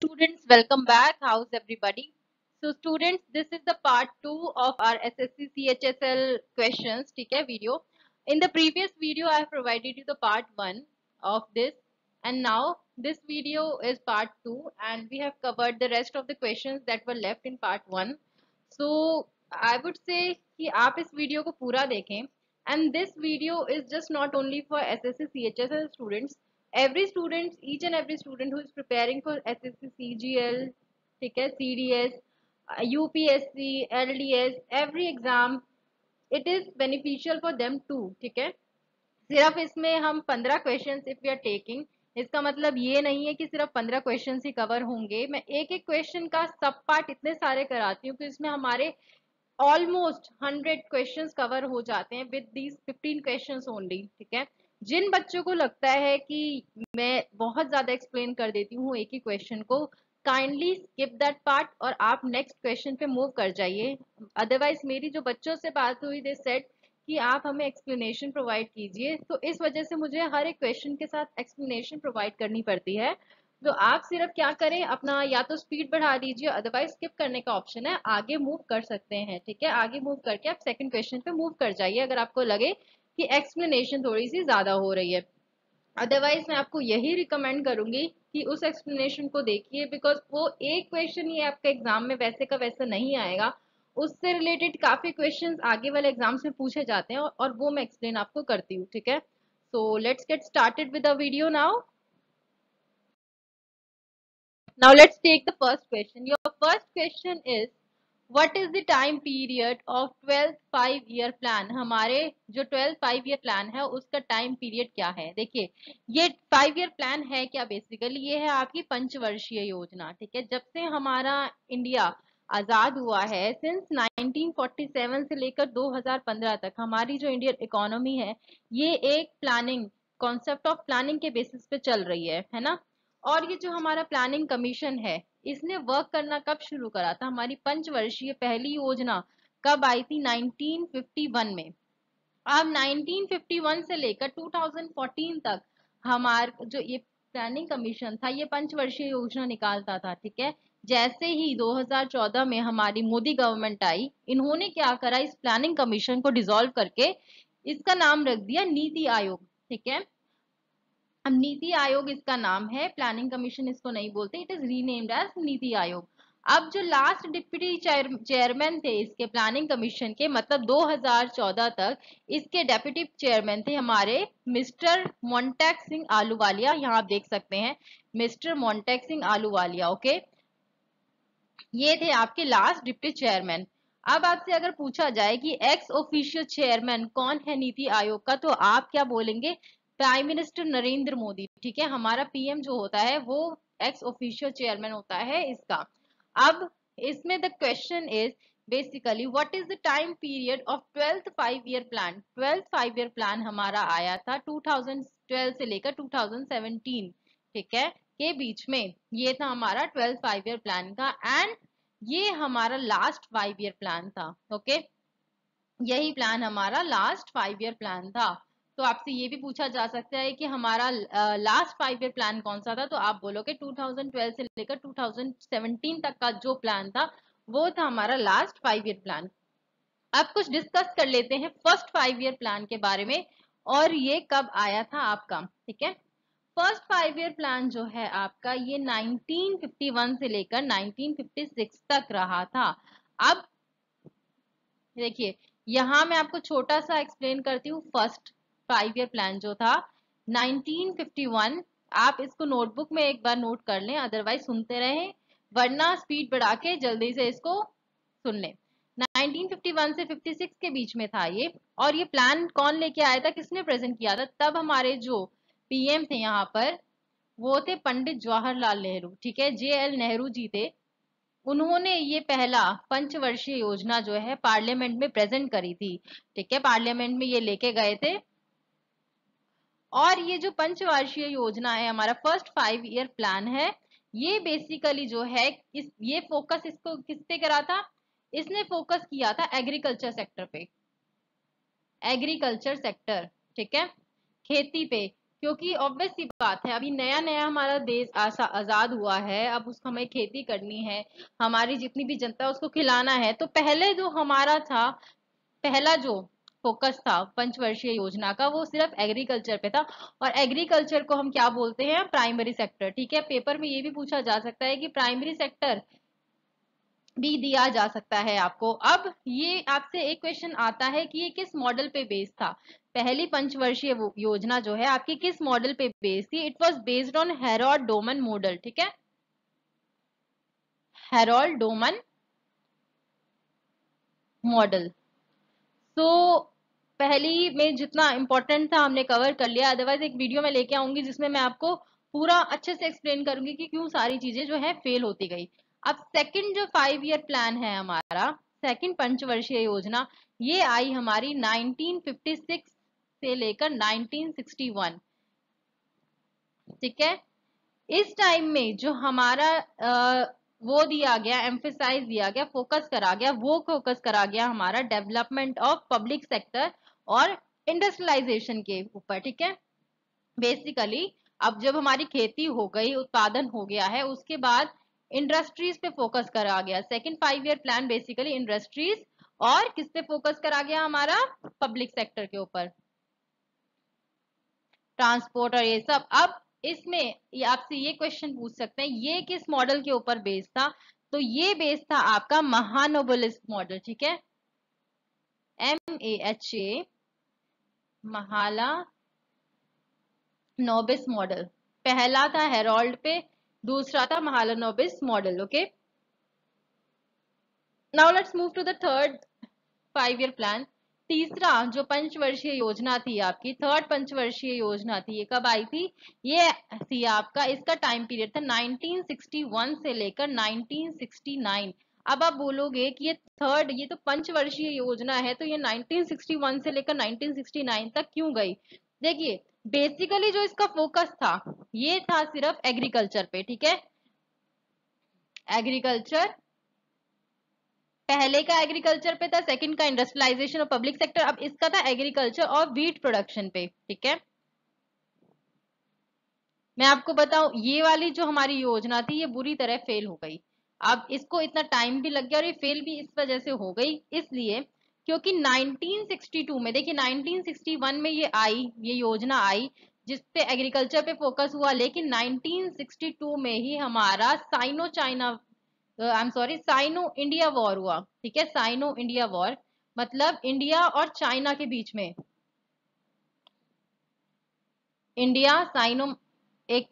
Students, welcome back. How's everybody? So students, this is the part 2 of our SSC CHSL questions, ठीक है, video. In the previous video, I have provided you the part 1 of this, and now this video is part 2, and we have covered the rest of the questions that were left in part 1. So I would say कि आप इस video को पूरा देखें, and this video is just not only for SSC CHSL students. Every student, each and every student who is preparing for SSC CGL, ठीक है, CDS, UPSC, LDS, every exam, it is beneficial for them too, ठीक है. सिर्फ इसमें हम 15 questions if we are taking, इसका मतलब ये नहीं है कि सिर्फ 15 क्वेश्चंस ही कवर होंगे. मैं एक एक क्वेश्चन का सब पार्ट इतने सारे कराती हूँ कि इसमें हमारे ऑलमोस्ट 100 क्वेश्चंस कवर हो जाते हैं विद दीज 15 क्वेश्चंस ओनली, ठीक है. जिन बच्चों को लगता है कि मैं बहुत ज्यादा एक्सप्लेन कर देती हूँ एक ही क्वेश्चन को, काइंडली स्किप दैट पार्ट और आप नेक्स्ट क्वेश्चन पे मूव कर जाइए. अदरवाइज मेरी जो बच्चों से बात हुई, दे सेड कि आप हमें एक्सप्लेनेशन प्रोवाइड कीजिए, तो इस वजह से मुझे हर एक क्वेश्चन के साथ एक्सप्लेनेशन प्रोवाइड करनी पड़ती है. तो आप सिर्फ क्या करें, अपना या तो स्पीड बढ़ा दीजिए, अदरवाइज स्किप करने का ऑप्शन है, आगे मूव कर सकते हैं, ठीक है. आगे मूव करके आप सेकंड क्वेश्चन पे मूव कर जाइए अगर आपको लगे कि एक्सप्लेनेशन थोड़ी सी ज्यादा हो रही है. अदरवाइज मैं आपको यही रिकमेंड करूंगी कि उस एक्सप्लेनेशन को देखिए, बिकॉज वो एक क्वेश्चन ही आपका एग्जाम में वैसे का वैसा नहीं आएगा, उससे रिलेटेड काफी क्वेश्चंस आगे वाले एग्जाम्स में पूछे जाते हैं, और वो मैं एक्सप्लेन आपको करती हूँ, ठीक है. So let's get started with the video now. Now let's take the first question. Your first question is, what is the time period of 12th 5 year plan? हमारे जो 12th 5 year plan है उसका time period क्या है. देखिए, ये 5 year plan है क्या, बेसिकली ये है आपकी पंचवर्षीय योजना, ठीक है. जब से हमारा इंडिया आजाद हुआ है, सिंस 1947 से लेकर 2015 तक हमारी जो इंडियन इकोनॉमी ये एक प्लानिंग, कॉन्सेप्ट ऑफ प्लानिंग के बेसिस पे चल रही है ना. और ये जो हमारा प्लानिंग कमीशन है, इसने वर्क करना कब शुरू करा था, हमारी पंचवर्षीय पहली योजना कब आई थी, 1951 में. अब 1951 से लेकर 2014 तक हमारा जो ये प्लानिंग कमीशन था, ये पंचवर्षीय योजना निकालता था, ठीक है. जैसे ही 2014 में हमारी मोदी गवर्नमेंट आई, इन्होंने क्या करा, इस प्लानिंग कमीशन को डिसॉल्व करके इसका नाम रख दिया नीति आयोग, ठीक है. अब नीति आयोग इसका नाम है, प्लानिंग कमीशन इसको नहीं बोलते, it is renamed as NITI Aayog. अब जो लास्ट डिप्टी चेयरमैन थे इसके प्लानिंग कमीशन के, मतलब 2014 तक इसके डेप्यूटी चेयरमैन थे हमारे मिस्टर मोन्टेक सिंह आलूवालिया. यहाँ आप देख सकते हैं मिस्टर मोन्टेक सिंह आलूवालिया, ओके. ये थे आपके लास्ट डिप्टी चेयरमैन. अब आपसे अगर पूछा जाए कि एक्स ऑफिशियल चेयरमैन कौन है नीति आयोग का, तो आप क्या बोलेंगे, प्राइम मिनिस्टर नरेंद्र मोदी, ठीक है. हमारा पीएम जो होता है वो एक्स ऑफिशियल चेयरमैन होता है इसका. अब इसमें the question is basically what is the time period of 12th 5 year plan. 12th 5 year plan हमारा आया था 2012 से लेकर 2017, ठीक है, के बीच में. ये था हमारा 12th 5 year प्लान का, एंड ये हमारा लास्ट 5 year प्लान था, ओके. यही प्लान हमारा लास्ट 5 year प्लान था. तो आपसे ये भी पूछा जा सकता है कि हमारा लास्ट 5 year प्लान कौन सा था, तो आप बोलोगे 2012 से लेकर 2017 तक का जो प्लान था वो था हमारा लास्ट 5 year प्लान. अब कुछ डिस्कस कर लेते हैं फर्स्ट 5 year प्लान के बारे में, और ये कब आया था आपका, ठीक है. फर्स्ट 5 year प्लान जो है आपका, ये 1951 से लेकर 1956 तक रहा था. अब देखिए, यहाँ मैं आपको छोटा सा एक्सप्लेन करती हूँ. फर्स्ट 5 year प्लान जो था 1951, आप इसको नोटबुक में एक बार नोट कर लें, अदरवाइज सुनते रहें, वरना स्पीड बढ़ा के जल्दी से इसको सुन लें. 1951 से 56 के बीच में था ये. और ये प्लान कौन लेके आया था, किसने प्रेजेंट किया था, तब हमारे जो पीएम थे यहाँ पर वो थे पंडित जवाहरलाल नेहरू, ठीक है. जेएल नेहरू जी थे, उन्होंने ये पहला पंचवर्षीय योजना जो है पार्लियामेंट में प्रेजेंट करी थी, ठीक है. पार्लियामेंट में ये लेके गए थे. और ये जो पंचवर्षीय योजना है, हमारा फर्स्ट 5 year प्लान है, ये बेसिकली जो है ये फोकस इसको किस पे करा था, इसने फोकस किया था एग्रीकल्चर सेक्टर पे, एग्रीकल्चर सेक्टर, ठीक है, खेती पे. क्योंकि ऑब्वियस सी बात है, अभी नया नया हमारा देश आजाद हुआ है, अब उसको हमें खेती करनी है, हमारी जितनी भी जनता है उसको खिलाना है। तो पहले जो हमारा था, पहला जो फोकस था पंचवर्षीय योजना का, वो सिर्फ एग्रीकल्चर पे था। और एग्रीकल्चर को हम क्या बोलते हैं? Primary sector. ठीक है, पेपर में ये भी पूछा जा सकता है कि प्राइमरी सेक्टर भी दिया जा सकता है आपको। अब ये आपसे एक क्वेश्चन आता है कि ये किस मॉडल पे बेस्ड था? पहली पंचवर्षीय योजना जो है आपकी किस मॉडल पे बेस्ड थी? It was based on Harold Doman model. ठीक है, हेरोल्ड डोमन मॉडल। तो पहली में जितना इंपॉर्टेंट था हमने कवर कर लिया, अदरवाइज एक वीडियो में लेके आऊंगी जिसमें मैं आपको पूरा अच्छे से एक्सप्लेन करूंगी कि क्यों सारी चीजें जो है फेल होती गई। अब सेकंड जो 5 ईयर प्लान है हमारा, सेकंड पंचवर्षीय योजना, ये आई हमारी 1956 से लेकर 1961। ठीक है, इस टाइम में जो हमारा वो दिया गया, एम्फेसाइज दिया गया, फोकस करा गया, वो फोकस करा गया हमारा डेवलपमेंट ऑफ पब्लिक सेक्टर और इंडस्ट्रियलाइजेशन के ऊपर। ठीक है, बेसिकली अब जब हमारी खेती हो गई, उत्पादन हो गया है, उसके बाद इंडस्ट्रीज पे फोकस करा गया। Second 5 year plan basically industries और किस पे फोकस करा गया? हमारा पब्लिक सेक्टर के ऊपर, ट्रांसपोर्ट और ये सब। अब इसमें ये आपसे ये क्वेश्चन पूछ सकते हैं, ये किस मॉडल के ऊपर बेस्ड था? तो ये बेस्ड था आपका महानोबलिस मॉडल। ठीक है, MAHA, महाला नोबिस मॉडल। पहला था हेरोल्ड पे, दूसरा था Mahalanobis model. Okay, now let's move to the third 5 year plan. तीसरा जो पंचवर्षीय योजना थी आपकी, थर्ड पंचवर्षीय योजना थी, ये कब आई थी? ये थी आपका, इसका टाइम पीरियड था 1961 से लेकर 1969। अब आप बोलोगे कि ये थर्ड, ये तो पंचवर्षीय योजना है, तो ये 1961 से लेकर 1969 तक क्यों गई? देखिए, बेसिकली जो इसका फोकस था, ये था सिर्फ एग्रीकल्चर पे। ठीक है, एग्रीकल्चर, पहले का एग्रीकल्चर पे था, सेकंड का इंडस्ट्रियलाइजेशन और पब्लिक सेक्टर, अब इसका था एग्रीकल्चर और व्हीट प्रोडक्शन पे। ठीक है, मैं आपको बताऊं, ये वाली जो हमारी योजना थी ये बुरी तरह फेल हो गई। अब इसको इतना टाइम भी लग गया और ये फेल भी इस वजह से हो गई, इसलिए क्योंकि 1962 में, देखिए 1961 में ये आई, ये योजना आई जिसपे एग्रीकल्चर पे फोकस हुआ, लेकिन 1962 में ही हमारा Sino China, I am sorry, Sino India war हुआ। ठीक है, साइनो इंडिया वॉर मतलब इंडिया और चाइना के बीच में, इंडिया साइनो एक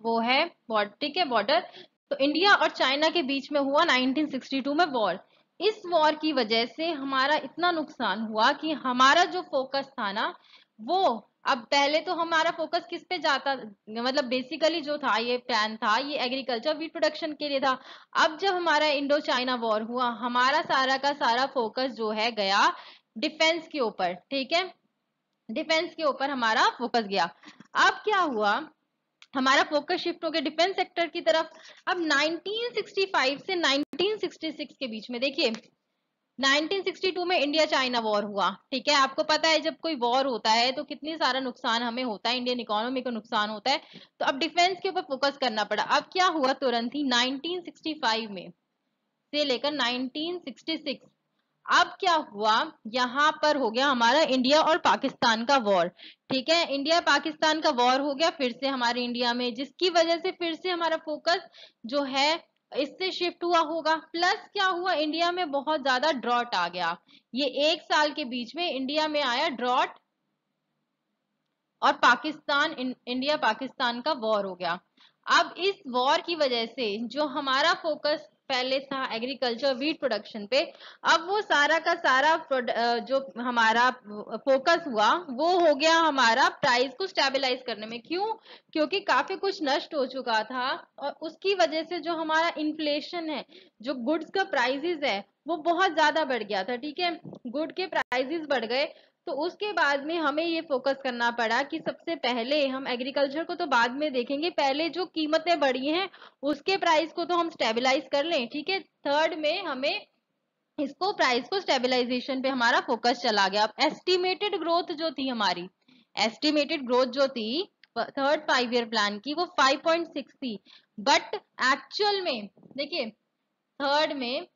वो है ठीक है, बॉर्डर। तो इंडिया और चाइना के बीच में हुआ 1962 में वॉर। इस वॉर की वजह से हमारा इतना नुकसान हुआ कि हमारा जो फोकस था ना, वो, अब पहले तो हमारा फोकस किस पे जाता, मतलब बेसिकली जो था ये प्लान था, ये एग्रीकल्चर वीट प्रोडक्शन के लिए था। अब जब हमारा इंडो चाइना वॉर हुआ, हमारा सारा का सारा फोकस जो है गया डिफेंस के ऊपर। ठीक है, डिफेंस के ऊपर हमारा फोकस गया। अब क्या हुआ, हमारा फोकस शिफ्ट हो गया डिफेंस सेक्टर की तरफ। अब 1965 से 1966 के बीच में देखिए, 1962 में इंडिया चाइना वॉर हुआ। ठीक है, आपको पता है जब कोई वॉर होता है तो कितनी सारा नुकसान हमें होता है, इंडियन इकोनॉमी को नुकसान होता है। तो अब डिफेंस के ऊपर फोकस करना पड़ा। अब क्या हुआ, तुरंत ही 1965 में से लेकर 1966, अब क्या हुआ, यहाँ पर हो गया हमारा इंडिया और पाकिस्तान का वॉर। ठीक है, इंडिया पाकिस्तान का वॉर हो गया फिर से हमारे इंडिया में, जिसकी वजह से फिर से हमारा फोकस जो है इससे शिफ्ट हुआ होगा। प्लस क्या हुआ, इंडिया में बहुत ज्यादा ड्रॉट आ गया। ये एक साल के बीच में इंडिया में आया ड्रॉट, और पाकिस्तान इंडिया पाकिस्तान का वॉर हो गया। अब इस वॉर की वजह से जो हमारा फोकस पहले था एग्रीकल्चर वीट प्रोडक्शन पे, अब वो सारा का सारा जो हमारा फोकस हुआ वो हो गया हमारा प्राइस को स्टेबलाइज करने में। क्यों? क्योंकि काफी कुछ नष्ट हो चुका था, और उसकी वजह से जो हमारा इन्फ्लेशन है, जो गुड्स का प्राइसेस है, वो बहुत ज्यादा बढ़ गया था। ठीक है, गुड के प्राइसेस बढ़ गए, तो उसके बाद में हमें ये फोकस करना पड़ा कि सबसे पहले हम एग्रीकल्चर को तो बाद में देखेंगे, पहले जो कीमतें बढ़ी हैं उसके प्राइस को तो हम स्टेबलाइज कर लें। ठीक है, थर्ड में हमें इसको प्राइस को स्टेबलाइजेशन पे हमारा फोकस चला गया। अब एस्टिमेटेड ग्रोथ जो थी हमारी, एस्टिमेटेड ग्रोथ जो थी थर्ड 5 ईयर प्लान की वो 5.6 थी, बट एक्चुअल में देखिए थर्ड में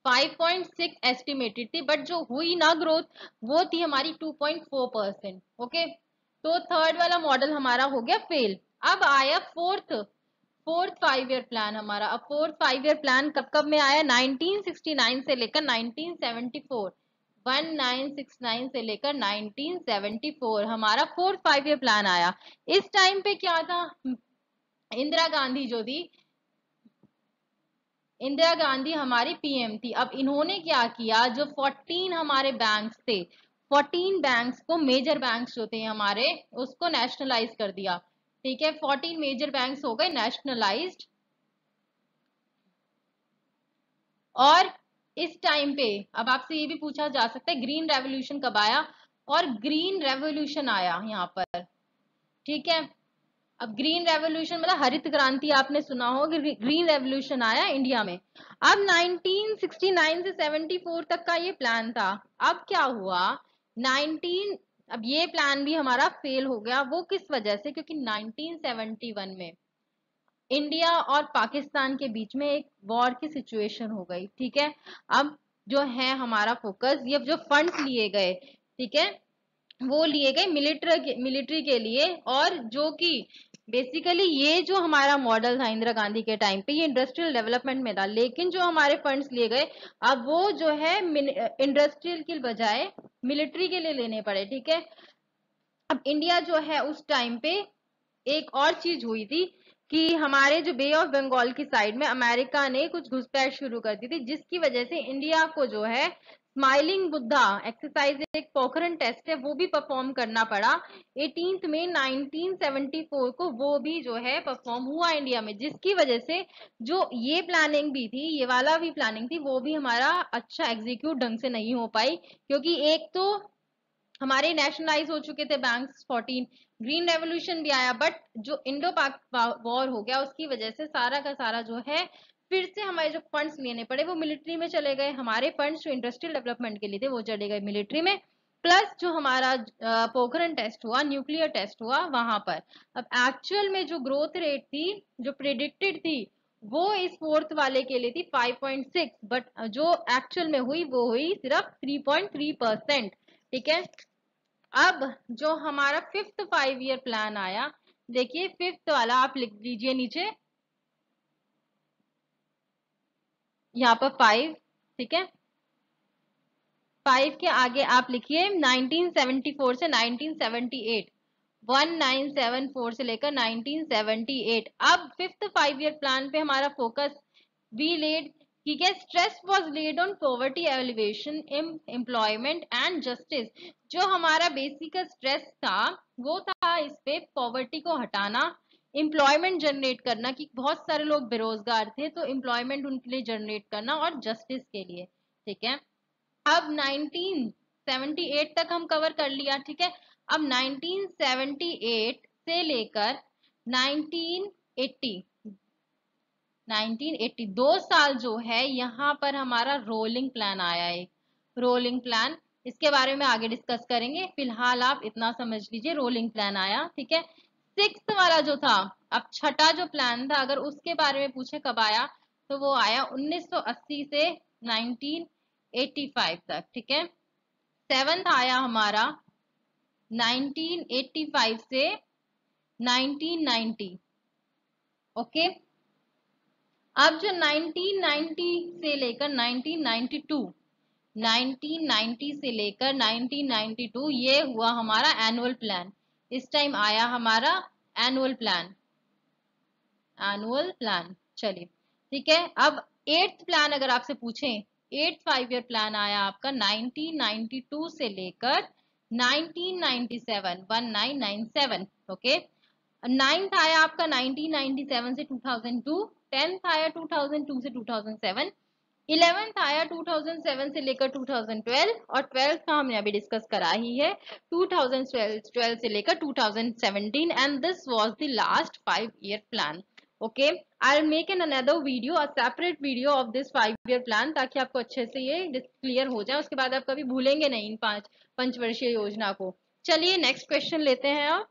5.6 एस्टिमेटेड थी, बट जो हुई ना ग्रोथ वो थी हमारी 2.4%। ओके, तो थर्ड वाला मॉडल हमारा हो गया फेल। अब आया फोर्थ 5 ईयर प्लान हमारा। अब फोर्थ 5 ईयर प्लान कब कब में आया? 1969 से लेकर 1974, 1969 से लेकर 1974 हमारा फोर्थ 5 ईयर प्लान आया। इस टाइम पे क्या था, इंदिरा गांधी जो थी, इंदिरा गांधी हमारी पीएम थी। अब इन्होंने क्या किया, जो 14 हमारे बैंक्स थे, 14 बैंक्स को, मेजर बैंक्स जो थे हमारे, उसको नेशनलाइज कर दिया। ठीक है, 14 मेजर बैंक्स हो गए नेशनलाइज्ड। और इस टाइम पे अब आपसे ये भी पूछा जा सकता है ग्रीन रेवोल्यूशन कब आया, और ग्रीन रेवोल्यूशन आया यहाँ पर। ठीक है, अब ग्रीन रेवोल्यूशन मतलब हरित क्रांति आपने सुना हो, ग्रीन रेवोल्यूशन आया इंडिया में। अब 1969 से 74 तक का ये प्लान था। अब क्या हुआ, 19 अब ये प्लान भी हमारा फेल हो गया। वो किस वजह से? क्योंकि 1971 में इंडिया और पाकिस्तान के बीच में एक वॉर की सिचुएशन हो गई। ठीक है, अब जो है हमारा फोकस, ये जो फंड्स लिए गए, ठीक है, वो लिए गए मिलिट्री के लिए, और जो कि बेसिकली ये जो हमारा मॉडल था इंदिरा गांधी के टाइम पे, ये इंडस्ट्रियल डेवलपमेंट में था। लेकिन जो हमारे फंड्स लिए गए, अब वो जो है इंडस्ट्रियल के बजाय मिलिट्री के लिए लेने पड़े। ठीक है, अब इंडिया जो है उस टाइम पे एक और चीज हुई थी कि हमारे जो बे ऑफ बंगाल की साइड में अमेरिका ने कुछ घुसपैठ शुरू कर दी थी, जिसकी वजह से इंडिया को जो है स्माइलिंग बुद्धा एक्सरसाइज, एक पोखरन टेस्ट है, वो भी परफॉर्म करना पड़ा 18 मई 1974 को। वो भी जो है परफॉर्म हुआ इंडिया में, जिसकी वजह से जो ये प्लानिंग भी थी, ये वाला भी प्लानिंग थी, वो भी हमारा अच्छा एग्जीक्यूट ढंग से नहीं हो पाई। क्योंकि एक तो हमारे नेशनलाइज हो चुके थे बैंक्स 14, ग्रीन रेवोल्यूशन भी आया, बट जो इंडो पाक वॉर हो गया उसकी वजह से सारा का सारा जो है फिर से हमारे जो फंड्स लेने पड़े वो मिलिट्री में चले गए। हमारे फंड्स जो इंडस्ट्रियल डेवलपमेंट के लिए थे वो चले गए मिलिट्री में, प्लस जो हमारा पोखरन टेस्ट हुआ, न्यूक्लियर टेस्ट हुआ वहां पर। अब एक्चुअल में जो ग्रोथ रेट थी, जो प्रिडिक्टेड थी, वो इस फोर्थ वाले के लिए थी 5.6, बट जो एक्चुअल में हुई वो हुई सिर्फ 3.3%। ठीक है, अब जो हमारा फिफ्थ 5 ईयर प्लान आया, देखिए फिफ्थ वाला आप लिख लीजिए नीचे, यहाँ पर 5। ठीक है, 5 के आगे आप लिखिए 1974 से 1978, 1974 से लेकर 1978। अब फिफ्थ 5 ईयर प्लान पे हमारा फोकस वी लेड, ठीक है, stress was laid on poverty alleviation, employment and justice. जो हमारा बेसिक स्ट्रेस था वो था इस पे पॉवर्टी को हटाना, एम्प्लॉयमेंट जनरेट करना, कि बहुत सारे लोग बेरोजगार थे तो एम्प्लॉयमेंट उनके लिए जनरेट करना, और जस्टिस के लिए। ठीक है, अब 1978 तक हम कवर कर लिया। ठीक है, अब 1978 से लेकर 1980, 1980 2 साल जो है यहाँ पर हमारा रोलिंग प्लान आया, एक रोलिंग प्लान, इसके बारे में आगे डिस्कस करेंगे। फिलहाल आप इतना समझ लीजिए, रोलिंग प्लान आया। ठीक है, सिक्स्थ वाला जो था, अब छठा जो प्लान था अगर उसके बारे में पूछे कब आया, तो वो आया 1980 से 1985 तक। ठीक है, सेवंथ आया हमारा 1985 से 1990। ओके, अब जो 1990 से लेकर 1992, 1990 से लेकर 1992 ये हुआ हमारा एनुअल प्लान। इस टाइम आया हमारा एनुअल प्लान, एनुअल प्लान। चलिए ठीक है, अब एट्थ प्लान अगर आपसे पूछें, एट्थ 5 ईयर प्लान आया आपका 1992 से लेकर 1997, 1997। ओके, नाइन्थ आया आपका 1997 से 2002, टेंथ आया 2002 से 2007, 11th आया 2007 से लेकर 2012, और 12th का हमने अभी डिस्कस करा ही है 2012 से लेकर 2017, and this was the last 5 year plan. Okay, I will make an another video, a separate video of this 5 year plan, ताकि आपको अच्छे से ये क्लियर हो जाए, उसके बाद आप कभी भूलेंगे नहीं इन 5 पंचवर्षीय योजना को। चलिए नेक्स्ट क्वेश्चन लेते हैं आप।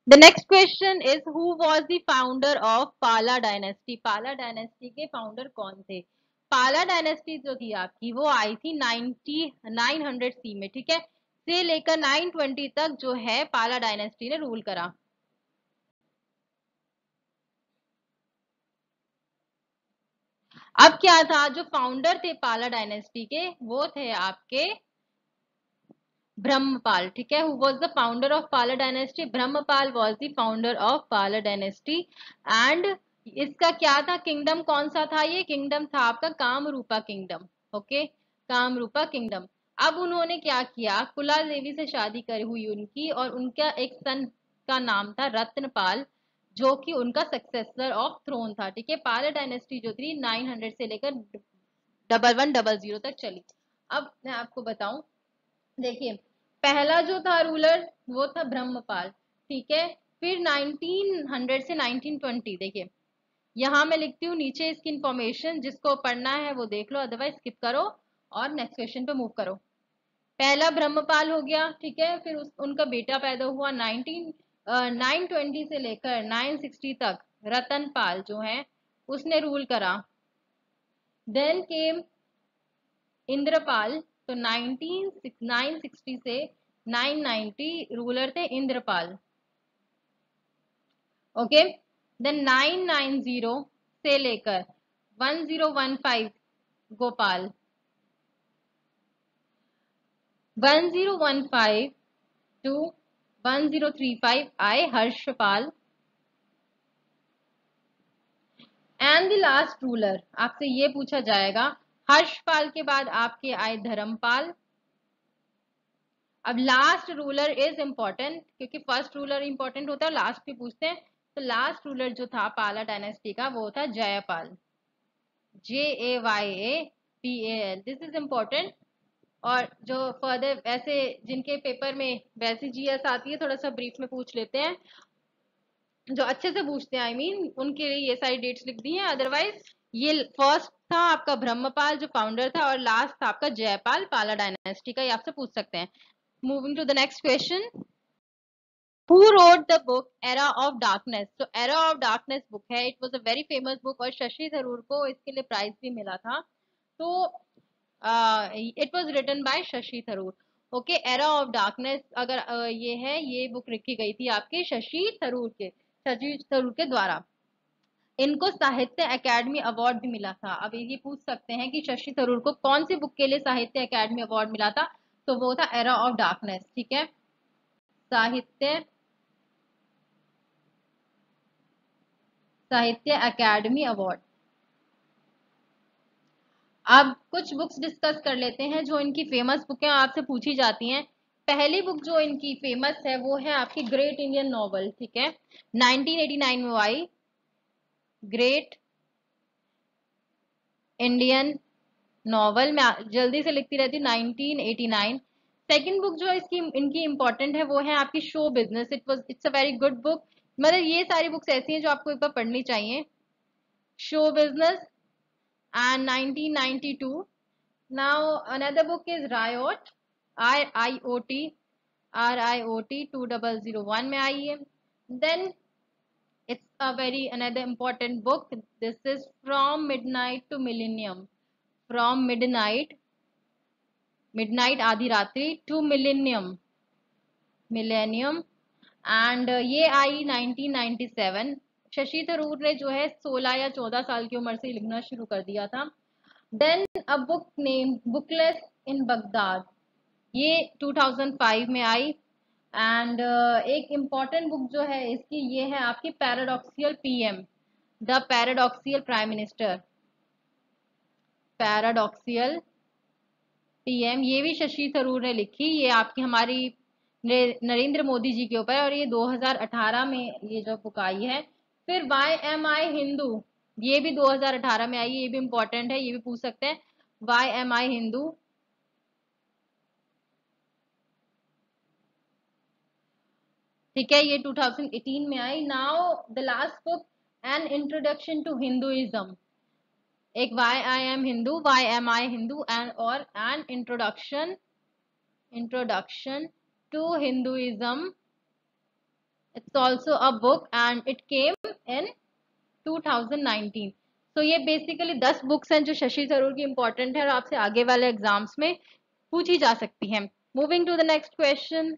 The next question is who was the founder of Pala dynasty. पाला डायनेस्टी के फाउंडर कौन थे? पाला डायनेस्टी जो थी आपकी वो आई थी 900 सी में, ठीक है, से लेकर 920 तक जो है पाला डायनेस्टी ने रूल करा। अब क्या था, जो फाउंडर थे पाला डायनेस्टी के वो थे आपके ब्रह्मपाल, ठीक है। Who was the founder of Pala dynasty? Brahmapal was the founder of Pala dynasty. And इसका क्या था, किंगडम कौन सा था? ये किंगडम था आपका Kamrupa kingdom, okay, Kamrupa kingdom. अब उन्होंने क्या किया, कुला देवी से शादी कर हुई उनकी, और उनका एक सन का नाम था रत्नपाल, जो कि उनका सक्सेसर ऑफ थ्रोन था, ठीक है। पाला डायनेस्टी जो थी 900 से लेकर 1100 तक चली। अब मैं आपको बताऊं, देखिए, पहला जो था रूलर वो था ब्रह्मपाल, ठीक है। फिर 1900 से 1920, देखिए यहां मैं लिखती हूँ नीचे इसकी इंफॉर्मेशन, जिसको पढ़ना है वो देख लो, अदरवाइज स्किप करो और नेक्स्ट क्वेश्चन पे मूव करो। पहला ब्रह्मपाल हो गया, ठीक है। फिर उनका बेटा पैदा हुआ 920 से लेकर 960 तक, रतनपाल जो है उसने रूल करा। देन केम इंद्रपाल, तो 960 से 990 रूलर थे इंद्रपाल, ओके। देन 990 से लेकर 1015 गोपाल, 1015 टू 1035 आए Harshpal. And the last ruler, आपसे ये पूछा जाएगा हर्षपाल के बाद आपके आए धर्मपाल। अब लास्ट रूलर इज इंपॉर्टेंट, क्योंकि फर्स्ट रूलर इंपॉर्टेंट होता है, लास्ट भी पूछते हैं। तो लास्ट रूलर जो था पाला डायनेस्टी का वो था Jaipal, JAYAPAL, this is important. और जो फर्दर ऐसे जिनके पेपर में वैसी जीएस आती है, थोड़ा सा ब्रीफ में पूछ लेते हैं, जो अच्छे से पूछते हैं, उनके लिए ये सारी डेट्स लिख दी हैं। अदरवाइज ये फर्स्ट था आपका ब्रह्मपाल जो फाउंडर था, और लास्ट था आपका जयपाल पाला डायनेस्टी का, ये आपसे पूछ सकते हैं। Moving to the next question, Who wrote the book Era of Darkness? तो Era of Darkness बुक है, it was a very famous book, और शशि थरूर को इसके लिए प्राइज भी मिला था। तो it was written by Shashi Tharoor, okay. Era of darkness अगर ये है, ये बुक लिखी गई थी आपके शशि थरूर के द्वारा। इनको साहित्य अकेडमी अवार्ड भी मिला था। अब ये पूछ सकते हैं कि शशि थरूर को कौन सी बुक के लिए साहित्य अकेडमी अवार्ड मिला था? तो वो था एरा ऑफ डार्कनेस, ठीक है। साहित्य साहित्य अकेडमी अवार्ड। अब कुछ बुक्स डिस्कस कर लेते हैं जो इनकी फेमस बुकें आपसे पूछी जाती हैं। पहली बुक जो इनकी फेमस है वो है आपकी ग्रेट इंडियन नॉवल, ठीक है, 1989 में आई, ग्रेट इंडियन नॉवल। मैं जल्दी से लिखती रहती हूँ, 1989। सेकंड बुक जो इसकी इनकी इंपॉर्टेंट है वो है आपकी show business, it's a very good book. मतलब ये सारी बुक्स ऐसी हैं जो आपको एक बार पढ़नी चाहिए। Show business and 1992. Now another book is Riot, RIOT 2001 में आई है। Then it's a very another important book. This is From Midnight to Millennium. From midnight आधी रात्रि to millennium, एंड ये आई 1997। शशि थरूर ने जो है 16 या 14 साल की उम्र से लिखना शुरू कर दिया था। Then a book name bookless in Baghdad, ये 2005 में आई। एंड एक इम्पॉर्टेंट बुक जो है इसकी ये है आपकी paradoxical PM, the paradoxical prime minister, paradoxical PM, ये भी शशि थरूर ने लिखी। ये आपकी हमारी नरेंद्र मोदी जी के ऊपर है, और ये 2018 में ये जो बुक आई है। फिर वाई एम आई हिंदू, ये भी 2018 में आई, ये भी इम्पोर्टेंट है, ये भी पूछ सकते हैं। वाई एम आई हिंदू, ठीक है, ये 2018 में आई। Now the last book, an introduction to Hinduism, एक why I am Hindu, why am I Hindu, and और an introduction Introduction to Hinduism. It's also a book and it came in 2019. तो ये basically 10 books हैं जो शशि थरूर की इंपॉर्टेंट है और आपसे आगे वाले एग्जाम्स में पूछी जा सकती हैं. Moving to the next question.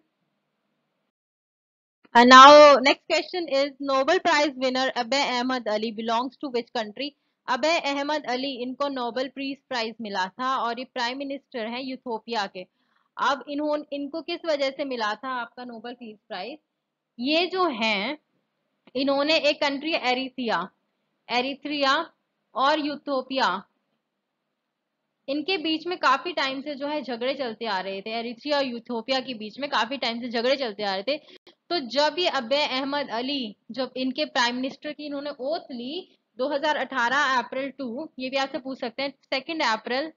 Now next question is Nobel Prize winner Abay Ahmed Ali belongs to which country? अबे अहमद अली इनको नोबेल पीस प्राइज मिला था और ये प्राइम मिनिस्टर हैं यूथोपिया के. अब इनको किस वजह से मिला था आपका नोबेल पीस प्राइज? ये जो हैं इन्होंने एक कंट्री एरिथ्रिया और यूथोपिया, इनके बीच में काफी टाइम से जो है झगड़े चलते आ रहे थे. एरिथ्रिया और यूथोपिया के बीच में काफी टाइम से झगड़े चलते आ रहे थे. तो जब ये अबे अहमद अली जब इनके प्राइम मिनिस्टर की इन्होंने ओथ ली 2018 अप्रैल 2, ये भी आपसे पूछ सकते हैं 2 अप्रैल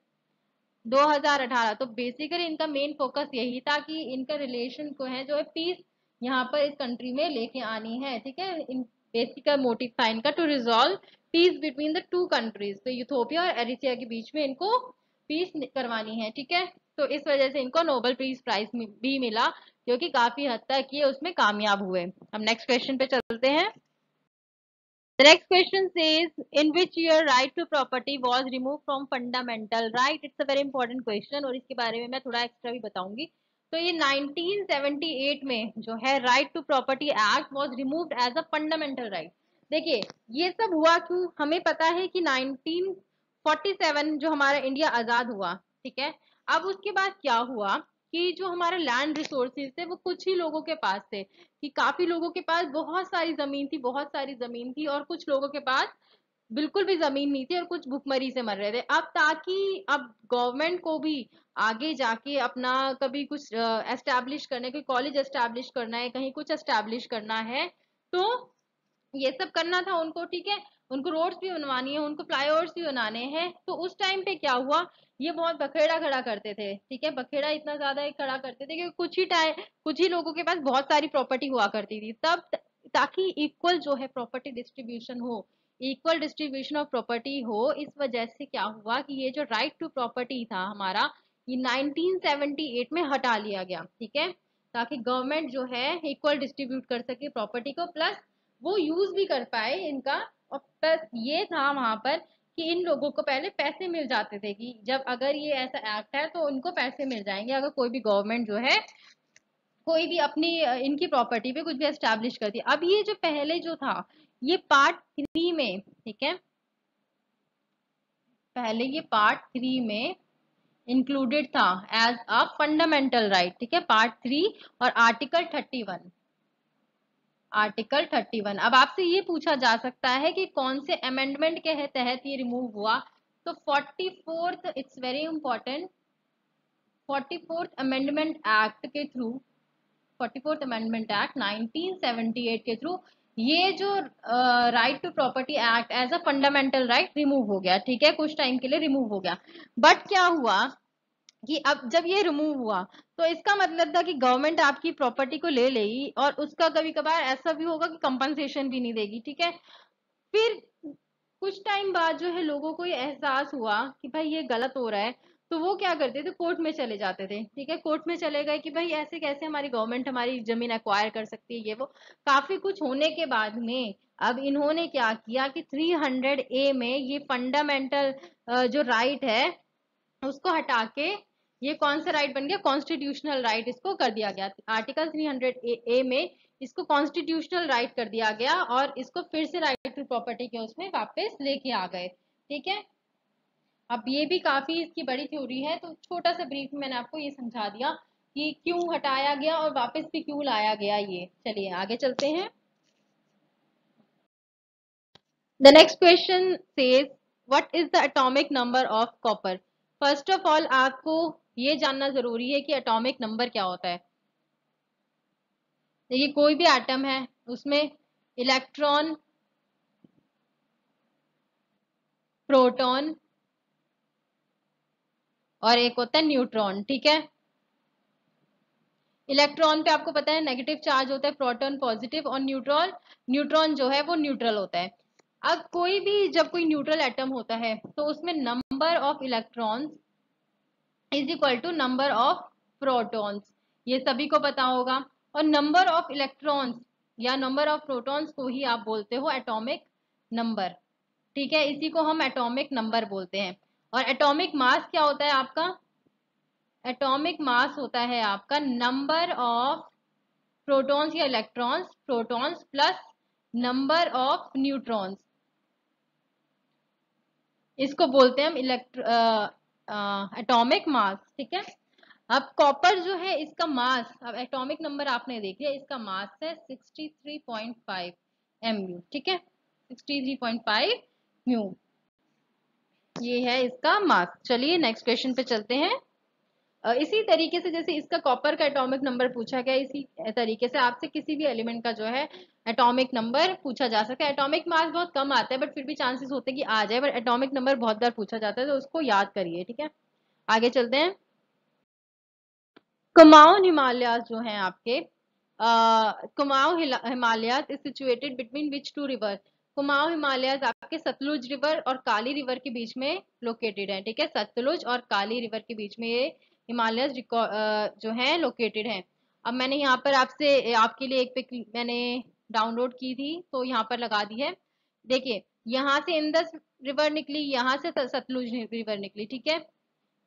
2018, तो बेसिकली इनका मेन फोकस यही था कि इनका रिलेशन को है जो है पीस यहाँ पर इस कंट्री में लेके आनी है. ठीक है, इन बेसिक मोटिव था इनका to resolve peace between the two countries. तो यूथोपिया और एरिथ्रिया के बीच में इनको पीस करवानी है. ठीक है, तो इस वजह से इनको नोबेल पीस प्राइज भी मिला क्योंकि काफी हद तक ये उसमें कामयाब हुए. अब नेक्स्ट क्वेश्चन पे चलते हैं. The next question says, in which year right to property was removed from fundamental right? It's a very important question और इसके बारे में मैं थोड़ा एक्स्ट्रा भी बताऊंगी. तो ये 1978 में जो है right to property act was removed as a fundamental right. देखिए ये सब हुआ क्यों, हमें पता है कि 1947 जो हमारा इंडिया आजाद हुआ. ठीक है, अब उसके बाद क्या हुआ कि जो हमारा लैंड रिसोर्सेज थे वो कुछ ही लोगों के पास थे, कि काफी लोगों के पास बहुत सारी जमीन थी और कुछ लोगों के पास बिल्कुल भी जमीन नहीं थी और कुछ भुखमरी से मर रहे थे. अब ताकि अब गवर्नमेंट को भी आगे जाके अपना कभी कुछ एस्टैब्लिश करना, कोई कॉलेज एस्टैब्लिश करना है, कहीं कुछ एस्टैब्लिश करना है, तो ये सब करना था उनको. ठीक है, उनको रोड्स भी बनवानी है, उनको फ्लाईओवर्स भी बनाने हैं. तो उस टाइम पे क्या हुआ, ये बहुत बखेड़ा खड़ा करते थे. ठीक है, बखेड़ा इतना ज्यादा खड़ा करते थे कि कुछ ही लोगों के पास बहुत सारी प्रॉपर्टी हुआ करती थी. तब ताकि इक्वल जो है प्रॉपर्टी डिस्ट्रीब्यूशन हो, इक्वल डिस्ट्रीब्यूशन ऑफ प्रॉपर्टी हो, इस वजह से क्या हुआ कि ये जो राइट टू प्रॉपर्टी था हमारा, ये 1978 में हटा लिया गया. ठीक है, ताकि गवर्नमेंट जो है इक्वल डिस्ट्रीब्यूट कर सके प्रॉपर्टी को, प्लस वो यूज भी कर पाए इनका. और प्लस ये था वहां पर कि इन लोगों को पहले पैसे मिल जाते थे कि जब अगर ये ऐसा एक्ट है तो इनको पैसे मिल जाएंगे अगर कोई भी गवर्नमेंट जो है कोई भी अपनी इनकी प्रॉपर्टी पे कुछ भी एस्टैब्लिश करती है. अब ये जो पहले जो था ये पार्ट 3 में, ठीक है, पहले ये पार्ट 3 में इंक्लूडेड था एज अ फंडामेंटल राइट. ठीक है, पार्ट 3 और आर्टिकल 31. अब आपसे ये पूछा जा सकता है कि कौन से अमेंडमेंट के तहत ये रिमूव हुआ. तो 44th, it's very important, 44th amendment act के थ्रू, 44th अमेंडमेंट एक्ट 1978 के थ्रू ये जो right to property act as a fundamental right remove हो गया. ठीक है, कुछ टाइम के लिए रिमूव हो गया. बट क्या हुआ कि अब जब ये रिमूव हुआ तो इसका मतलब था कि गवर्नमेंट आपकी प्रॉपर्टी को ले लेगी और उसका कभी कभार ऐसा भी होगा कि कंपनसेशन भी नहीं देगी. ठीक है, फिर कुछ टाइम बाद जो है लोगों को ये एहसास हुआ कि भाई ये गलत हो रहा है, तो वो क्या करते थे, कोर्ट में चले जाते थे. ठीक है, कोर्ट में चले गए कि भाई ऐसे कैसे हमारी गवर्नमेंट हमारी जमीन एक्वायर कर सकती है, ये वो. काफी कुछ होने के बाद में अब इन्होंने क्या किया कि 300A में ये फंडामेंटल जो राइट है उसको हटा के ये कौन सा राइट बन गया, कॉन्स्टिट्यूशनल राइट इसको कर दिया गया. आर्टिकल 300A में इसको कॉन्स्टिट्यूशनल राइट कर दिया गया और इसको फिर से राइट टू प्रॉपर्टी के उसमें वापस लेके आ गए. ठीक है, अब ये भी काफी इसकी बड़ी थ्योरी है, तो छोटा सा ब्रीफ मैंने आपको ये समझा दिया कि क्यों हटाया गया और वापस भी क्यों लाया गया ये. चलिए आगे चलते हैं. The next question says, what is the atomic number of copper? First of all आपको ये जानना जरूरी है कि एटॉमिक नंबर क्या होता है. देखिए कोई भी एटम है उसमें इलेक्ट्रॉन, प्रोटॉन और एक होता है न्यूट्रॉन. ठीक है, इलेक्ट्रॉन पे आपको पता है नेगेटिव चार्ज होता है, प्रोटॉन पॉजिटिव और न्यूट्रॉन जो है वो न्यूट्रल होता है. अब कोई भी जब कोई न्यूट्रल एटम होता है तो उसमें number of electrons is equal to number of protons, ये सभी को पता होगा। और नंबर ऑफ इलेक्ट्रॉन्स या नंबर ऑफ प्रोटॉन्स को ही आप बोलते हो एटॉमिक नंबर, ठीक है, इसी को हम एटॉमिक नंबर बोलते हैं। और एटॉमिक मास क्या होता है आपका? एटॉमिक मास होता है आपका नंबर ऑफ प्रोटॉन्स या electrons, protons plus number of neutrons, इसको बोलते हैं हम एटॉमिक मास, ठीक है। अब कॉपर जो है इसका मास, अब एटॉमिक नंबर आपने देख लिया, इसका मास है 63.5 mu, ठीक है, 63.5 म्यू, ये है इसका मास। चलिए नेक्स्ट क्वेश्चन पे चलते हैं। इसी तरीके से जैसे इसका कॉपर का एटॉमिक नंबर पूछा गया, इसी तरीके से आपसे किसी भी एलिमेंट का जो है एटॉमिक नंबर पूछा जा सकता है। एटॉमिक मास बहुत कम आता है बट फिर भी चांसेस होते हैं कि आ जाए, बट एटॉमिक नंबर बहुत बार पूछा जाता है तो उसको याद करिए, ठीक है। आगे चलते हैं। कुमाऊन हिमालयाज जो हैं आपके, Kumaon Himalayas is situated between which two river? Kumaon Himalayas आपके सतलुज रिवर और काली रिवर के बीच में लोकेटेड है, ठीक है, सतलुज और काली रिवर के बीच में ये हिमालयाज जो है लोकेटेड है। अब मैंने यहाँ पर आपसे आपके लिए एक पिक मैंने डाउनलोड की थी तो यहाँ पर लगा दी है। देखिए यहाँ से इंदस रिवर निकली, यहाँ से सतलुज रिवर निकली, ठीक है।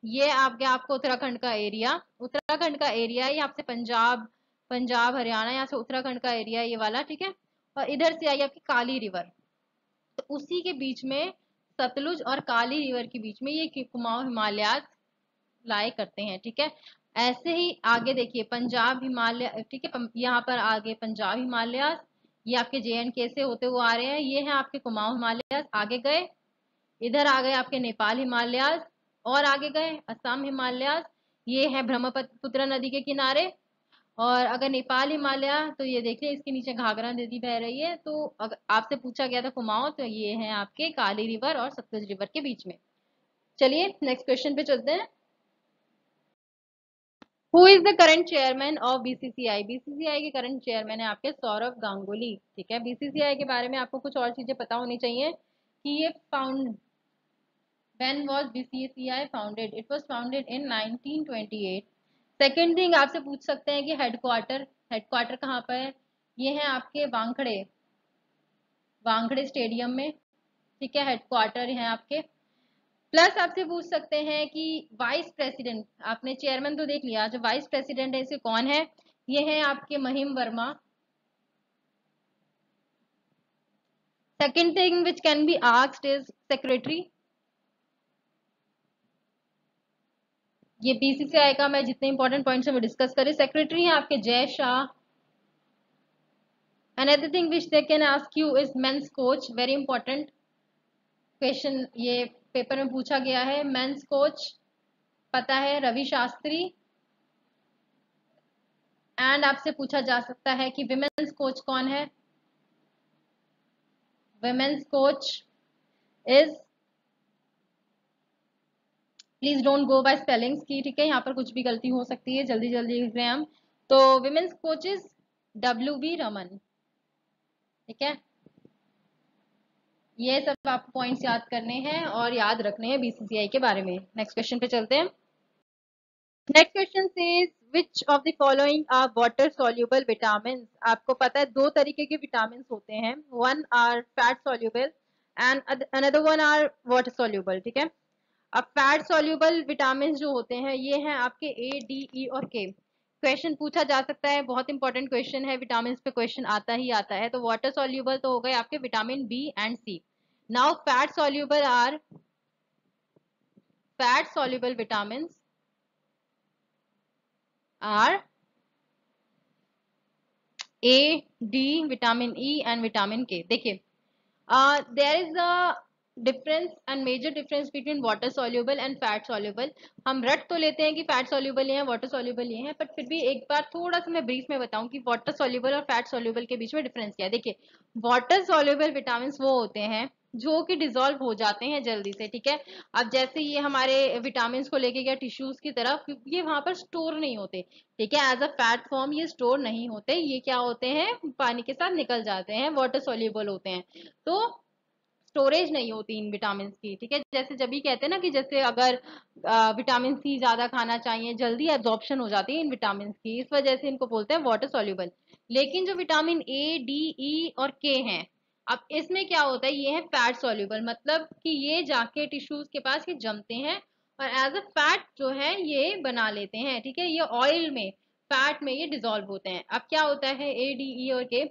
ये आपके आपको उत्तराखंड का एरिया, उत्तराखंड का एरिया ये आपसे पंजाब, पंजाब हरियाणा, यहाँ से उत्तराखंड का एरिया ये वाला, ठीक है। और इधर से आई आपकी काली रिवर, तो उसी के बीच में सतलुज और काली रिवर के बीच में ये कुमाऊं हिमालयाज लाए करते हैं, ठीक है। ऐसे ही आगे देखिए पंजाब हिमालय, ठीक है, यहाँ पर आगे पंजाब हिमालयाज, ये आपके JNK से होते हुए आ रहे हैं, ये हैं आपके कुमाऊं हिमालयाज। आगे गए, इधर आ गए आपके नेपाल हिमालयाज, और आगे गए असम हिमालयाज, ये है ब्रह्मपुत्र नदी के किनारे। और अगर नेपाल हिमालय तो ये देखिए इसके नीचे घाघरा नदी बह रही है। तो अगर आपसे पूछा गया था कुमाऊं तो ये है आपके काली रिवर और सतलुज रिवर के बीच में। चलिए नेक्स्ट क्वेश्चन पे चलते हैं। Who is the current chairman of BCCI? BCCI के करंट चेयरमैन है आपके सौरव गांगुली, ठीक है। BCCI के बारे में आपको कुछ और चीजें पता होनी चाहिए कि ये found When was BCCI founded? It was founded in 1928. Second thing आपसे पूछ सकते हैं कि हेडक्वार्टर, हेडक्वार्टर कहाँ पर है? ये है आपके वानखड़े, वानखड़े स्टेडियम में, ठीक है, हेडक्वार्टर है आपके। प्लस आपसे पूछ सकते हैं कि वाइस प्रेसिडेंट, आपने चेयरमैन तो देख लिया, जो वाइस प्रेसिडेंट है इसे कौन है? ये है आपके Mahim Varma. Second thing which can be asked is secretary. ये BCCI का मैं जितने इंपॉर्टेंट पॉइंट्स है वो डिस्कस करें। सेक्रेटरी है आपके Jay Shah. Another thing which they can ask you is men's coach, very important question ये पेपर में पूछा गया है। मेंस कोच पता है रवि शास्त्री। एंड आपसे पूछा जा सकता है कि विमेंस कोच कौन है? Women's coach is, please don't go by spellings की, ठीक है, यहाँ पर कुछ भी गलती हो सकती है, जल्दी जल्दी लिख रहे हैं हम। तो women's coach is WV Raman, ठीक है। ये सब आपको पॉइंट्स याद करने हैं और याद रखने हैं BCCI के बारे में। नेक्स्ट क्वेश्चन पे चलते हैं। Next question says which of the following are water soluble vitamin? आपको पता है दो तरीके के विटामिन होते हैं, one are fat soluble and another one are water soluble, ठीक है। अब फैट सॉल्युबल विटामिन जो होते हैं ये हैं आपके A, D, E और K। क्वेश्चन पूछा जा सकता है, बहुत इंपॉर्टेंट क्वेश्चन है, विटामिन पे क्वेश्चन आता ही आता है। तो वाटर सॉल्युबल तो हो गए आपके vitamin B and C। Now fat soluble are, fat soluble vitamin are A, D, vitamin E and vitamin K। देखिए there is a difference and major difference between water soluble and fat soluble. हम रट तो लेते हैं कि fat soluble ये है, water soluble ये है, बट फिर भी एक बार थोड़ा सा मैं ब्रीफ में बताऊं कि वाटर सॉल्युबल और फैट सॉल्युबल के बीच में डिफरेंस क्या है। देखिए वाटर सॉल्युबल विटामिन वो होते हैं जो कि डिसॉल्व हो जाते हैं जल्दी से, ठीक है। अब जैसे ये हमारे विटामिन को लेके गया टिश्यूज की तरफ, ये वहां पर स्टोर नहीं होते, ठीक है, एज अ फैट फॉर्म ये स्टोर नहीं होते, ये क्या होते हैं पानी के साथ निकल जाते हैं, वाटर सॉल्युबल होते हैं। तो स्टोरेज नहीं होती इन विटामिन की, ठीक है। जैसे जब भी कहते हैं ना कि जैसे अगर विटामिन सी ज्यादा खाना चाहिए, जल्दी एब्जॉर्प्शन हो जाती है इन विटामिन की, इस वजह से इनको बोलते हैं वाटर सॉल्युबल। लेकिन जो विटामिन ए, डी, ई और के हैं, अब इसमें क्या होता है, ये है फैट सॉल्युबल, मतलब कि ये जाके टिश्यूज के पास ये जमते हैं और एज अ फैट जो है ये बना लेते हैं, ठीक है। ये ऑयल में, फैट में ये डिजोल्व होते हैं। अब क्या होता है, ए, डी, ई और के,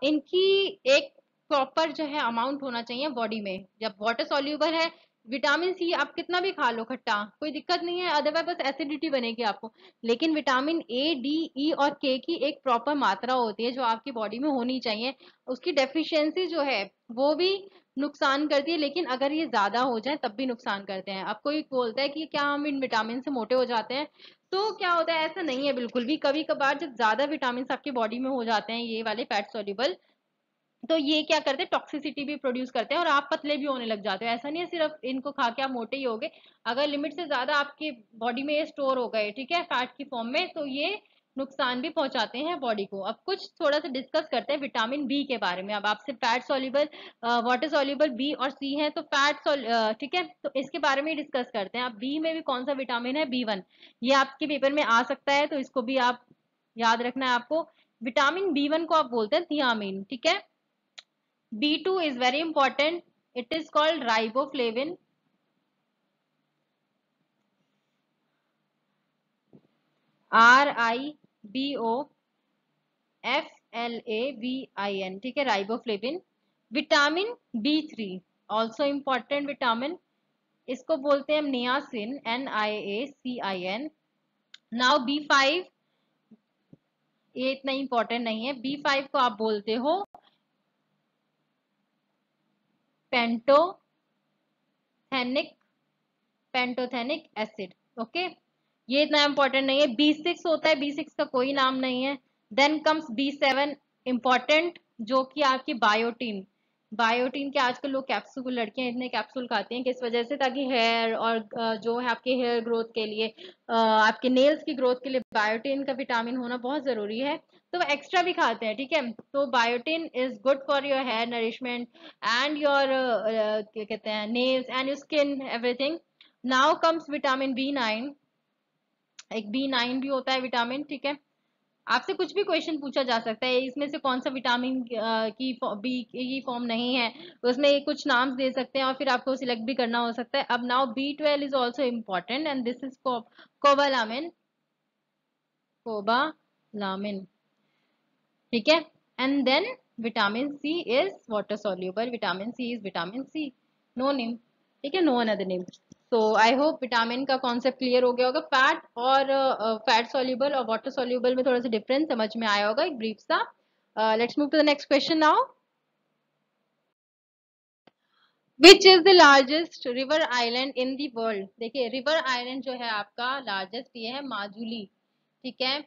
इनकी एक प्रॉपर जो है अमाउंट होना चाहिए बॉडी में। जब वाटर सॉल्यूबल है, विटामिन सी आप कितना भी खा लो खट्टा, कोई दिक्कत नहीं है, अदरवाइज बस एसिडिटी बनेगी आपको। लेकिन विटामिन ए, डी, ई और के की एक प्रॉपर मात्रा होती है जो आपकी बॉडी में होनी चाहिए। उसकी डेफिशिएंसी जो है वो भी नुकसान करती है, लेकिन अगर ये ज्यादा हो जाए तब भी नुकसान करते हैं। अब कोई बोलता है कि क्या हम इन विटामिन से मोटे हो जाते हैं, तो क्या होता है, ऐसा नहीं है बिल्कुल भी। कभी कभार जब ज्यादा विटामिन आपकी बॉडी में हो जाते हैं, ये वाले फैट सॉल्युबल, तो ये क्या करते हैं, टॉक्सिसिटी भी प्रोड्यूस करते हैं और आप पतले भी होने लग जाते हो। ऐसा नहीं है सिर्फ इनको खा के आप मोटे ही होगे, अगर लिमिट से ज्यादा आपकी बॉडी में ये स्टोर हो गए, ठीक है, फैट की फॉर्म में, तो ये नुकसान भी पहुंचाते हैं बॉडी को। अब कुछ थोड़ा सा डिस्कस करते हैं विटामिन बी के बारे में। अब आपसे fat soluble, water soluble B और सी है, तो ठीक है, तो इसके बारे में डिस्कस करते हैं। अब बी में भी कौन सा विटामिन है, B1, ये आपके पेपर में आ सकता है, तो इसको भी आप याद रखना है आपको। विटामिन B1 को आप बोलते हैं थियामिन, ठीक है। B2 is very important. It is called riboflavin. RIBOFLAVIN, ठीक है, riboflavin. Vitamin B3 also important vitamin, इसको बोलते हैं नियासिन, NIACIN। नाउ B5, ये इतना इंपॉर्टेंट नहीं है। B5 को आप बोलते हो पेंटोथेनिक, पेंटोथेनिक एसिड, ओके। ये इतना इंपॉर्टेंट नहीं है। B6 होता है, B6 का कोई नाम नहीं है। देन कम्स B7, इंपॉर्टेंट, जो कि आपकी बायोटीन। बायोटीन के आजकल लोग कैप्सूल, लड़कियां इतने कैप्सूल खाती हैं, किस वजह से, ताकि हेयर और जो है आपके हेयर ग्रोथ के लिए, आपके नेल्स की ग्रोथ के लिए बायोटीन का विटामिन होना बहुत जरूरी है, तो वो एक्स्ट्रा भी खाते हैं, ठीक है। तो biotin is good for your hair nourishment and your क्या कहते हैं, nails and your skin, everything. Now comes vitamin B9, एक B9 भी होता है विटामिन, ठीक है। आपसे कुछ भी क्वेश्चन पूछा जा सकता है, इसमें से कौन सा विटामिन की बी की फॉर्म नहीं है, उसमें कुछ नाम दे सकते हैं और फिर आपको सिलेक्ट भी करना हो सकता है। अब now B12 is also important and this is cobalamin, cobalamin, ठीक है। And then vitamin C is water soluble, vitamin C is vitamin C, no name, ठीक है, नो अनदर नेम। तो आई होप विटामिन का कॉन्सेप्ट क्लियर हो गया होगा। Fat और फैट सॉल्युबल और वाटर सॉल्युबल में थोड़ा सा डिफरेंस समझ में आया होगा, एक ब्रीफ सा। Let's move to the next question now. Which is the largest river island in the world. देखिए, रिवर आइलैंड जो है आपका लार्जेस्ट ये है माजुली, ठीक है।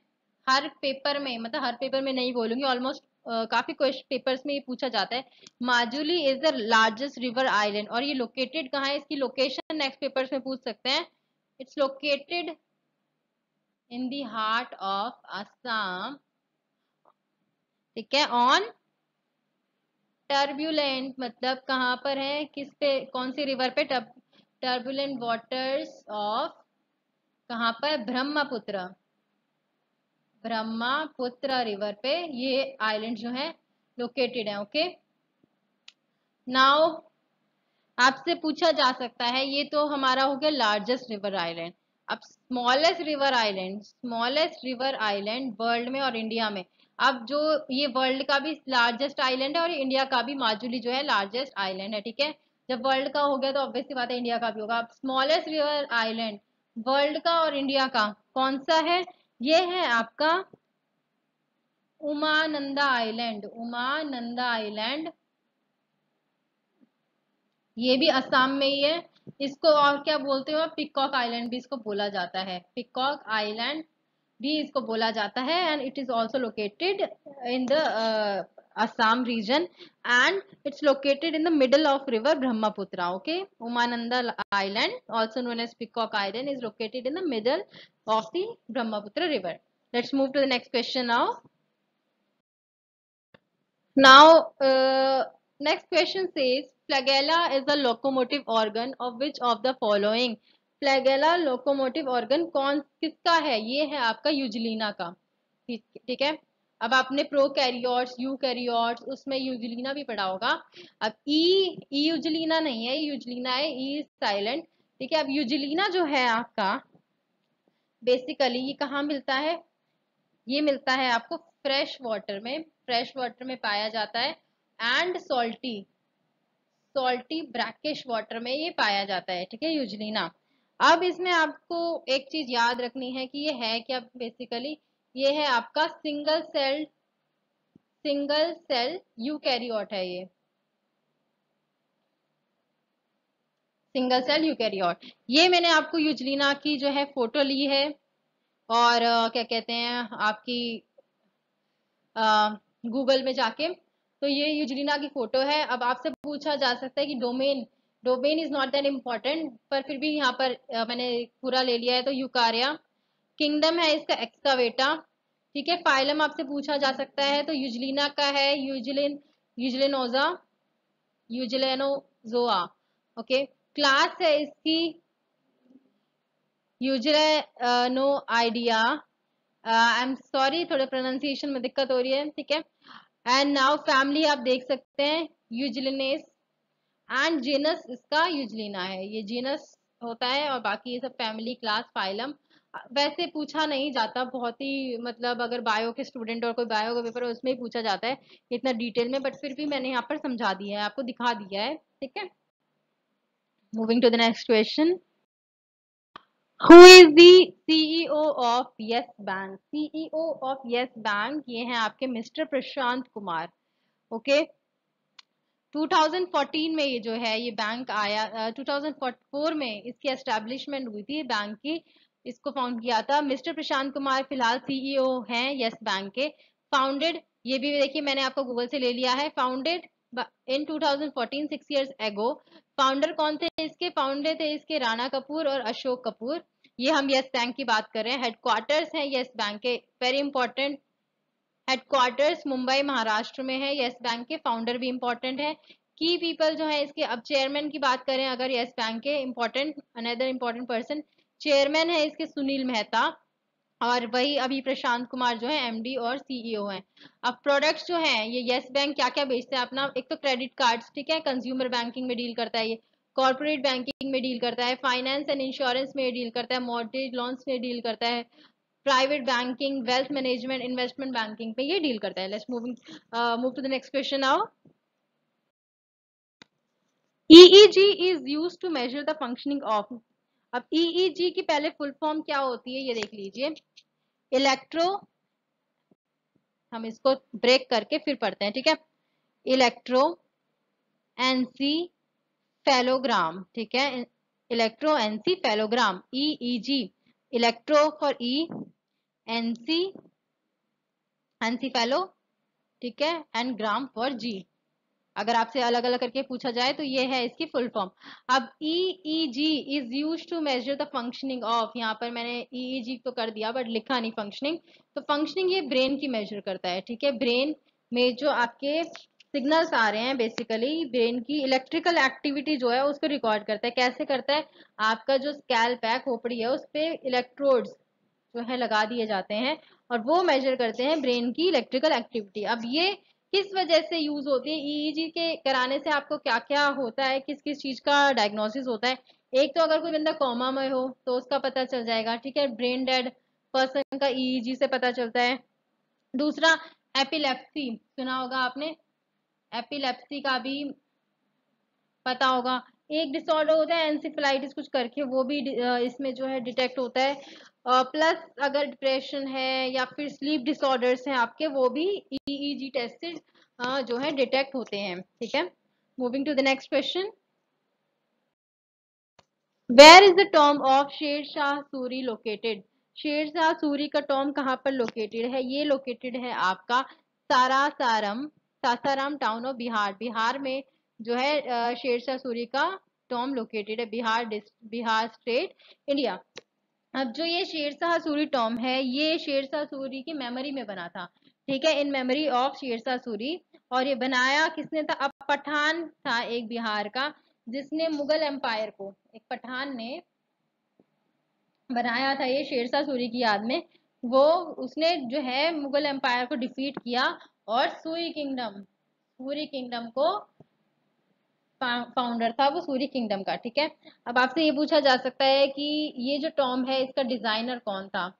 हर पेपर में, मतलब हर पेपर में नहीं बोलूंगी, ऑलमोस्ट काफी क्वेश्चन पेपर्स में ये पूछा जाता है। Majuli is the largest river island, और ये लोकेटेड कहाँ है, इसकी लोकेशन नेक्स्ट पेपर्स में पूछ सकते हैं। It's located in the heart of Assam, ठीक है, ऑन टर्बुलेंट, मतलब कहाँ पर है, किस पे, कौन सी रिवर पे, टर्बुलेंट वाटर्स ऑफ, कहाँ पर, ब्रह्मपुत्र, ब्रह्मपुत्र रिवर पे ये आइलैंड जो है लोकेटेड है, ओके। नाउ आपसे पूछा जा सकता है, ये तो हमारा हो गया लार्जेस्ट रिवर आइलैंड। अब smallest river island, smallest river island world में और इंडिया में। अब जो ये वर्ल्ड का भी लार्जेस्ट आइलैंड है और इंडिया का भी, माजुली जो है लार्जेस्ट आइलैंड है, ठीक है। जब वर्ल्ड का हो गया तो ऑब्वियसली बात है इंडिया का भी होगा। अब स्मॉलेस्ट रिवर आइलैंड वर्ल्ड का और इंडिया का कौन सा है, ये है आपका उमानंदा आइलैंड, उमानंदा आइलैंड, ये भी असम में ही है। इसको और क्या बोलते हो, पिकॉक आइलैंड भी इसको बोला जाता है, पिकॉक आइलैंड भी इसको बोला जाता है। And it is also located in the Assam region and it's located in the middle of river Brahmaputra, okay. Umananda Island, also known as Peacock Island, is located in the middle of the Brahmaputra river. Let's move to the next question now. Now Next question says flagella is a locomotive organ of which of the following? Flagella locomotive organ कौन किसका है? ये है आपका यूजिलीना का। ठीक है। अब आपने प्रोकैरियोट्स, यूकैरियोट्स उसमें यूजिलीना भी पढ़ा होगा। अब ई यूजिलीना नहीं है, यूजिलीना है, ई साइलेंट। ठीक है। अब यूजिलीना जो है आपका बेसिकली ये कहाँ मिलता है? ये मिलता है आपको फ्रेश वाटर में, फ्रेश वाटर में पाया जाता है एंड सॉल्टी ब्रैकिश वाटर में ये पाया जाता है। ठीक है, यूजलीना। अब इसमें आपको एक चीज याद रखनी है कि ये है क्या बेसिकली, ये है आपका सिंगल सेल यूकैरियोट है। ये सिंगल सेल यूकैरियोट। ये मैंने आपको यूजलीना की जो है फोटो ली है, और क्या कहते हैं आपकी गूगल में जाके। तो ये यूजलीना की फोटो है। अब आपसे पूछा जा सकता है कि domain is not that important, पर फिर भी यहाँ पर मैंने पूरा ले लिया है। तो यूकार्या। किंगडम है इसका एक्सकावेटा। ठीक है। फाइलम आपसे पूछा जा सकता है, तो यूजलीना का है यूजलेनोजा, यूजलेनोजोआ। ओके। क्लास है इसकी यूजलेनो आइडिया। आई एम सॉरी, थोड़ा प्रोनाउंसिएशन में दिक्कत हो रही है। ठीक है। एंड नाउ फैमिली आप देख सकते हैं यूजलिनेस, एंड जीनस इसका यूजलिना है। ये जीनस होता है, और बाकी ये सब फैमिली, क्लास, फाइलम। वैसे पूछा नहीं जाता बहुत ही, मतलब अगर बायो के स्टूडेंट और कोई बायो का पेपर है उसमें ही पूछा जाता है इतना डिटेल में, बट फिर भी मैंने यहाँ पर समझा दिया है, आपको दिखा दिया है। ठीक है। Moving to the next question. Who is the CEO of Yes Bank? CEO of Yes Bank ये हैं आपके मिस्टर प्रशांत कुमार। ओके। 2014 में ये जो है ये बैंक आया, 2004 में इसकी एस्टेब्लिशमेंट हुई थी बैंक की। इसको फाउंड किया था मिस्टर प्रशांत कुमार। फिलहाल सीईओ हैं यस बैंक के। फाउंडेड, ये भी देखिए मैंने आपको गूगल से ले लिया है, founded in 2014, 6 years ago। Founder कौन थे इसके? फाउंडर थे इसके राणा कपूर और अशोक कपूर। ये हम यस बैंक की बात कर रहे हैं। हेडक्वार्टर्स हैं यस बैंक के, very important. Headquarters Mumbai Maharashtra में है यस बैंक के। फाउंडर भी इंपॉर्टेंट है। की पीपल जो है इसके, अब चेयरमैन की बात करें अगर यस बैंक के, important another important person chairman है इसके सुनील मेहता, और वही अभी प्रशांत कुमार जो है एमडी और सीईओ हैं। अब प्रोडक्ट्स जो हैं ये यस बैंक क्या क्या बेचता है अपना, एक तो क्रेडिट कार्ड्स। ठीक है, कंज्यूमर बैंकिंग में डील करता है ये, कॉर्पोरेट बैंकिंग में डील करता है, फाइनेंस एंड इंश्योरेंस में डील करता है, मॉर्गेज लोन्स में डील करता है, private banking, wealth management, investment banking पे ये डील करता है। Let's move to the next question now. EEG is use to measure the functioning of. अब EEG की पहले फुल फॉर्म क्या होती है ये देख लीजिए। इलेक्ट्रो, हम इसको ब्रेक करके फिर पढ़ते हैं। ठीक है। Electro encephalogram. ठीक है, electro encephalogram, EEG। Electro for E, एनसी एनसीफेलो, ठीक है, एंड ग्राम फॉर जी। अगर आपसे अलग अलग करके पूछा जाए तो ये है इसकी फुल फॉर्म। अब EEG is use to measure the functioning of, यहाँ पर मैंने EEG तो कर दिया बट लिखा नहीं फंक्शनिंग। तो फंक्शनिंग ये ब्रेन की मेजर करता है। ठीक है, ब्रेन में जो आपके सिग्नल्स आ रहे हैं बेसिकली ब्रेन की इलेक्ट्रिकल एक्टिविटी जो है उसको रिकॉर्ड करता है। कैसे करता है? आपका जो स्कैल्प है, खोपड़ी है, उस पे इलेक्ट्रोड्स जो है लगा दिए जाते हैं, और वो मेजर करते हैं ब्रेन की इलेक्ट्रिकल एक्टिविटी। अब ये किस वजह से यूज होती है? EEG के कराने से आपको क्या क्या होता है, किस किस चीज का डायग्नोसिस होता है? एक तो अगर कोई बंदा कोमा में हो तो उसका पता चल जाएगा। ठीक है, ब्रेन डेड पर्सन का EEG से पता चलता है। दूसरा, एपिलेप्सी सुना होगा आपने, एपिलेप्सी का भी पता होगा। एक डिसऑर्डर होता है एंसेफेलाइटिस कुछ करके, वो भी इसमें जो है डिटेक्ट होता है। प्लस अगर डिप्रेशन है या फिर स्लीप डिसऑर्डर्स हैं आपके, वो भी EEG टेस्ट से जो है डिटेक्ट होते हैं। ठीक है, moving to the next question. Where is the tomb of Sher Shah Suri located? शेर शाह सूरी का टॉम कहाँ पर लोकेटेड है? ये लोकेटेड है आपका सारासारम, सासाराम टाउन ऑफ बिहार। बिहार में जो है शेर शाह सूरी का टॉम लोकेटेड है, बिहार स्टेट, इंडिया। अब जो ये शेर शाह सूरी टॉम है, ये शेर शाह सूरी की मेमोरी में बना था। ठीक है, in memory of Shershah Suri. और ये बनाया किसने था? अब पठान था एक बिहार का, जिसने मुगल एम्पायर को, एक पठान ने बनाया था ये शेरशाह सूरी की याद में। वो उसने जो है मुगल एम्पायर को डिफीट किया और सूरी किंगडम को फाउंडर था वो सूरी किंगडम का। ठीक है, अब आपसे ये पूछा जा सकता है कि ये जो टॉम है इसका डिजाइनर कौन था?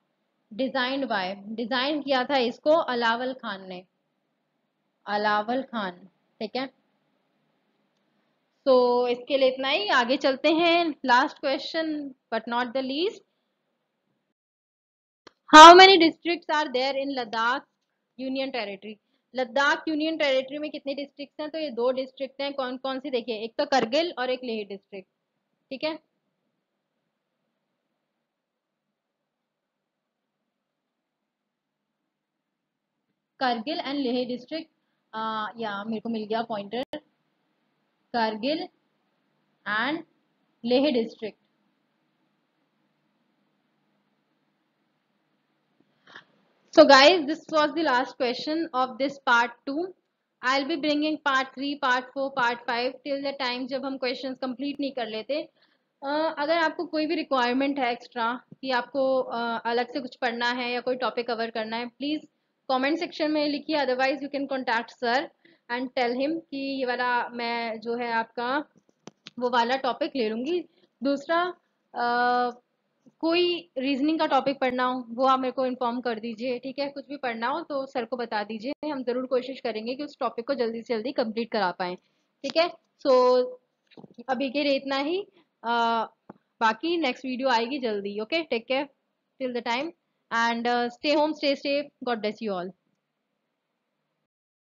डिजाइन्ड बाय, डिजाइन किया था इसको अलावल खान ने, अलावल खान। ठीक है, तो इसके लिए इतना ही, आगे चलते हैं। Last question but not the least, how many districts are there in Ladakh union territory? Ladakh union territory में कितने डिस्ट्रिक्ट्स हैं? तो ये दो डिस्ट्रिक्ट हैं। कौन कौन सी? देखिए, एक तो करगिल और एक लेह डिस्ट्रिक्ट। ठीक है, करगिल एंड लेह डिस्ट्रिक्ट। या मेरे को मिल गया pointer, Kargil and Leh district. So guys, this was the last question of this part 2. I'll be bringing part 3, part 4, part 5 till the time जब हम questions complete नहीं कर लेते। अगर आपको कोई भी requirement है extra कि आपको अलग से कुछ पढ़ना है या कोई topic cover करना है, please comment section में लिखिए। Otherwise you can contact sir and tell him कि ये वाला मैं जो है आपका वो वाला टॉपिक ले लूंगी। दूसरा, कोई रीजनिंग का टॉपिक पढ़ना हो वो आप मेरे को इन्फॉर्म कर दीजिए। ठीक है, कुछ भी पढ़ना हो तो सर को बता दीजिए, हम जरूर कोशिश करेंगे कि उस टॉपिक को जल्दी से जल्दी कंप्लीट करा पाए। ठीक है, सो अभी के लिए इतना ही। बाकी नेक्स्ट वीडियो आएगी जल्दी। Okay, take care till the time and stay home, stay safe, God bless you all.